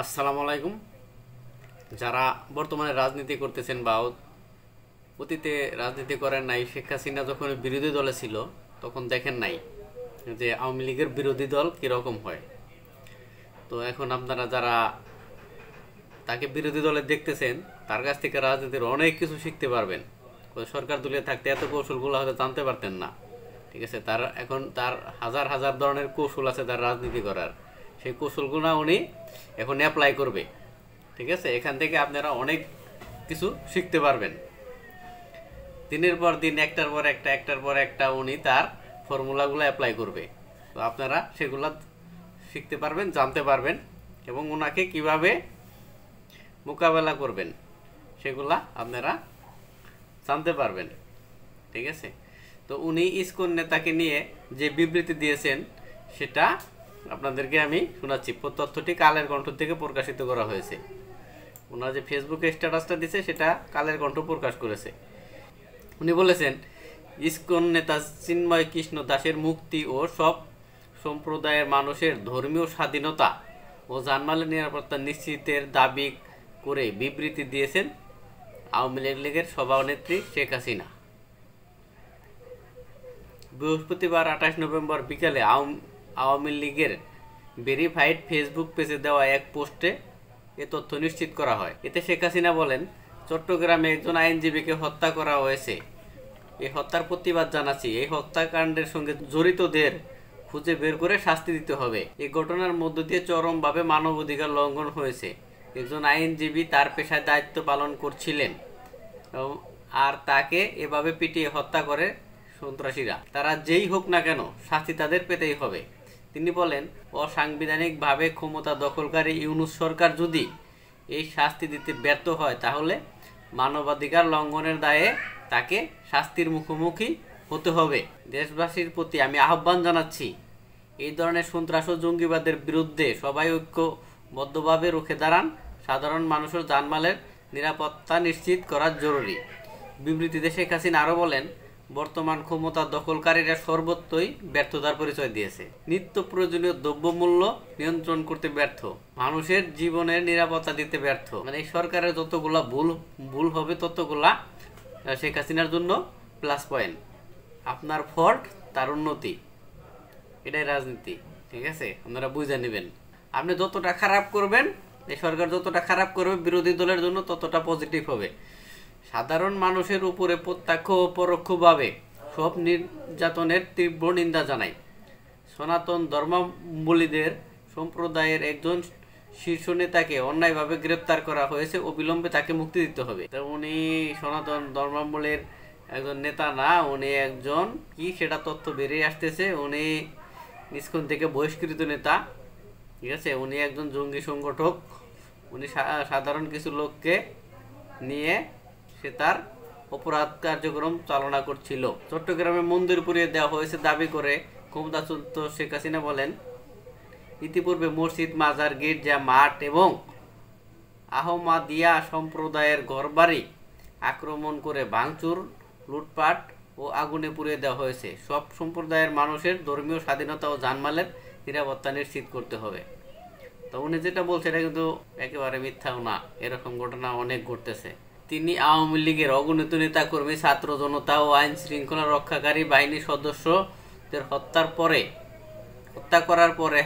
আসসালামু আলাইকুম। যারা বর্তমানে রাজনীতি করতেছেন বা অতীতে রাজনীতি করেন নাই, শেখ হাসিনা যখন বিরোধী দলে ছিল তখন দেখেন নাই যে আওয়ামী লীগের বিরোধী দল কীরকম হয়। তো এখন আপনারা যারা তাকে বিরোধী দলে দেখতেছেন তার কাছ থেকে রাজনীতির অনেক কিছু শিখতে পারবেন। সরকার দলে থাকতে এত কৌশলগুলো হয়তো জানতে পারতেন না। ঠিক আছে, তার হাজার হাজার ধরনের কৌশল আছে তার রাজনীতি করার। সেই কৌশলগুলো উনি এখন অ্যাপ্লাই করবে। ঠিক আছে, এখান থেকে আপনারা অনেক কিছু শিখতে পারবেন। দিনের পর দিন একটার পর একটা উনি তার ফর্মুলাগুলো অ্যাপ্লাই করবে। তো আপনারা সেগুলো শিখতে পারবেন, জানতে পারবেন এবং ওনাকে কিভাবে মোকাবেলা করবেন সেগুলা আপনারা জানতে পারবেন। ঠিক আছে, তো উনি ইসকন নেতাকে নিয়ে যে বিবৃতি দিয়েছেন সেটা আপনাদেরকে আমি শোনাচ্ছি। তথ্যটি কালের কণ্ঠ থেকে প্রকাশিত করা হয়েছে। ওনার যে ফেসবুকে স্ট্যাটাসটা দিয়েছে সেটা কালের কণ্ঠ প্রকাশ করেছে। উনি বলেছেন, ইসকন নেতা চিন্ময় কৃষ্ণ দাসের মুক্তি ও সব সম্প্রদায়ের মানুষের ধর্মীয় স্বাধীনতা ও জানমালের নিরাপত্তা নিশ্চিতের দাবি করে বিবৃতি দিয়েছেন আওয়ামী লীগের সভানেত্রী শেখ হাসিনা। বৃহস্পতিবার 28 নভেম্বর বিকালে আওয়ামী লীগের ভেরিফাইড ফেসবুক পেজে দেওয়া এক পোস্টে এ তথ্য নিশ্চিত করা হয়। এতে শেখ হাসিনা বলেন, চট্টগ্রামে একজন আইনজীবীকে হত্যা করা হয়েছে। এই হত্যার প্রতিবাদ জানাচ্ছি। এই হত্যাকাণ্ডের সঙ্গে জড়িতদের খুঁজে বের করে শাস্তি দিতে হবে। এই ঘটনার মধ্য দিয়ে চরমভাবে মানবাধিকার লঙ্ঘন হয়েছে। একজন আইনজীবী তার পেশায় দায়িত্ব পালন করছিলেন আর তাকে এভাবে পিটিয়ে হত্যা করে সন্ত্রাসীরা। তারা যেই হোক না কেন শাস্তি তাদের পেতেই হবে। তিনি বলেন, অসাংবিধানিকভাবে ক্ষমতা দখলকারী ইউনূস সরকার যদি এই শাস্তি দিতে ব্যর্থ হয় তাহলে মানবাধিকার লঙ্ঘনের দায়ে তাকে শাস্তির মুখোমুখি হতে হবে। দেশবাসীর প্রতি আমি আহ্বান জানাচ্ছি, এই ধরনের সন্ত্রাস ও জঙ্গিবাদের বিরুদ্ধে সবাই ঐক্যবদ্ধভাবে রুখে দাঁড়ান। সাধারণ মানুষের জানমালের নিরাপত্তা নিশ্চিত করা জরুরি। বিবৃতিতে শেখ হাসিনা আরও বলেন, বর্তমান ক্ষমতা দখলকারীরা সর্বত্রই ব্যর্থতার পরিচয় দিয়েছে। নিত্য প্রয়োজনীয় দ্রব্যমূল্য নিয়ন্ত্রণ করতে ব্যর্থ, মানুষের জীবনের নিরাপত্তা দিতে ব্যর্থ। মানে এই সরকারের যতগুলা ভুল হবে ততগুলা শেখ হাসিনার জন্য প্লাস পয়েন্ট। আপনার ফল্ট তার উন্নতি, এটাই রাজনীতি। ঠিক আছে, আপনারা বুঝে নেবেন। আপনি যতটা খারাপ করবেন, এই সরকার যতটা খারাপ করবে বিরোধী দলের জন্য ততটা পজিটিভ হবে। সাধারণ মানুষের উপরে প্রত্যক্ষ ও পরোক্ষভাবে সব নির্যাতনের তীব্র নিন্দা জানাই। সনাতন ধর্মাবলম্বীদের সম্প্রদায়ের একজন শীর্ষ নেতাকে অন্যায়ভাবে গ্রেপ্তার করা হয়েছে, অবিলম্বে তাকে মুক্তি দিতে হবে। তো উনি সনাতন ধর্মাবলম্বীর একজন নেতা না, উনি একজন কি সেটা তথ্য বেরিয়ে আসতেছে। উনি ইসকন থেকে বহিষ্কৃত নেতা। ঠিক আছে, উনি একজন জঙ্গি সংগঠক। উনি সাধারণ কিছু লোককে নিয়ে সে তার অপরাধ কার্যক্রম চালনা করছিল। চট্টগ্রামে মন্দির পুড়িয়ে দেওয়া হয়েছে দাবি করে ক্ষমতাচ্যুত শেখ হাসিনা বলেন, ইতিপূর্বে মসজিদ, মাজার, গির্জা, মাঠ এবং আহমাদিয়া সম্প্রদায়ের ঘরবাড়ি আক্রমণ করে ভাঙচুর, লুটপাট ও আগুনে পুড়িয়ে দেওয়া হয়েছে। সব সম্প্রদায়ের মানুষের ধর্মীয় স্বাধীনতা ও জানমালের নিরাপত্তা নিশ্চিত করতে হবে। তো উনি যেটা বলছে এটা কিন্তু একেবারে মিথ্যাও না, এরকম ঘটনা অনেক ঘটতেছে। তিনি আওয়ামী লীগের অগণিত নেতাকর্মী, ছাত্র জনতা ও আইন শৃঙ্খলা রক্ষাকারী বাহিনীর সদস্যদের হত্যা করার পরে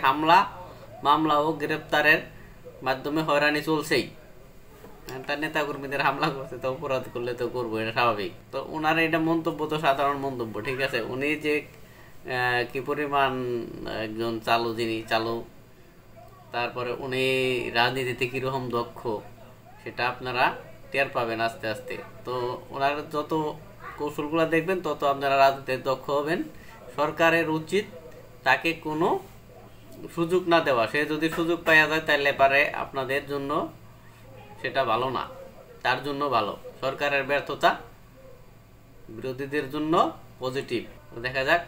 মামলা ও গ্রেপ্তারের মাধ্যমে হয়রানি চলছেই। তার নেতাকর্মীদের হামলা করছে, তো অপরাধ করলে তো করবো, এটা স্বাভাবিক। তো ওনার এটা মন্তব্য তো সাধারণ মন্তব্য। ঠিক আছে, উনি যে কি পরিমাণ একজন চালু, তারপরে উনি রাজনীতিতে কীরকম দক্ষ সেটা আপনারা টের পাবেন আস্তে আস্তে। তো ওনার যত কৌশলগুলো দেখবেন তত আপনারা রাজনীতিতে দক্ষ হবেন। সরকারের উচিত তাকে কোনো সুযোগ না দেওয়া। সে যদি সুযোগ পাওয়া যায় তাহলে পারে আপনাদের জন্য সেটা ভালো না, তার জন্য ভালো। সরকারের ব্যর্থতা বিরোধীদের জন্য পজিটিভ। দেখা যাক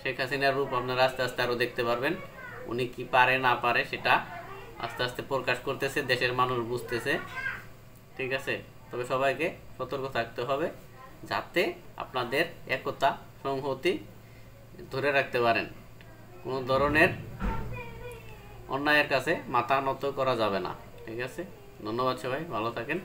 শেখ হাসিনার রূপ আপনারা আস্তে আস্তে আরও দেখতে পারবেন। উনি কি পারে না পারে সেটা আস্তে আস্তে প্রকাশ করতেছে, দেশের মানুষ বুঝতেছে। ঠিক আছে, তবে সবাইকে সতর্ক থাকতে হবে যাতে আপনাদের একতা সংহতি ধরে রাখতে পারেন। কোনো ধরনের অন্যায়ের কাছে মাথা নত করা যাবে না। ঠিক আছে, ধন্যবাদ সবাই, ভালো থাকেন।